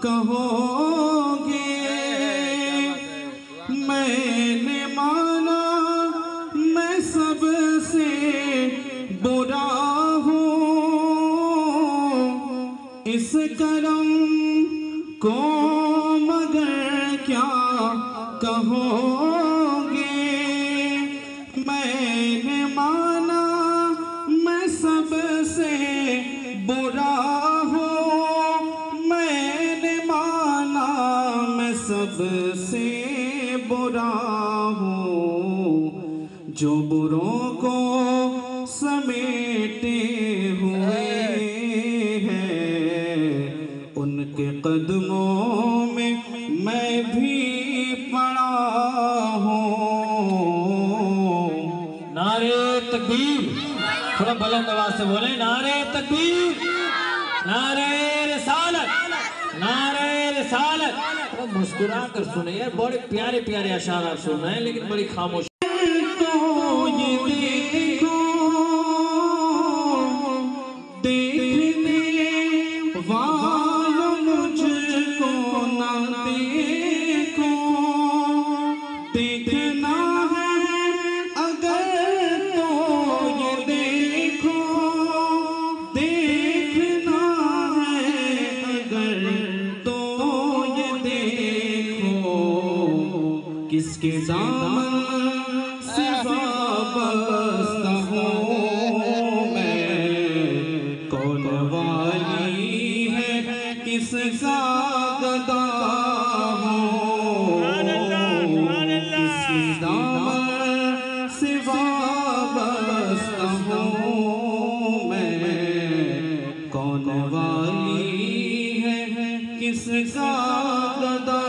कहोगे मैंने माना मैं सबसे बुरा हूँ, इस करम को मगर क्या कहोगे। मैंने माना मैं सबसे बुरा हूँ, मैंने माना मैं सबसे बुरा हूँ, जो बुरों को समेटे हुए हैं उनके कदमों में मैं भी पड़ा हूँ। नारे तकबीर, थोड़ा बुलंद आवाज से बोले, नारे तकबीर, नारे रिसालत, नारे रिसालत। तो मुस्कुरा कर सुने यार, बड़े प्यारे प्यारे अशार आप सुन रहे हैं लेकिन बड़ी खामोश। तो ये देखो देखने वालों मुझको ना देखो, देखना है अगर तो ये देखो, देखना है अगर तो ये देखो, किसके दामन से वाबस्ता हूँ मैं, कौन वाली है किसका गदा हूँ, किसके दामन से वाबस्ता हूँ मैं, कौन वाली है किसका गदा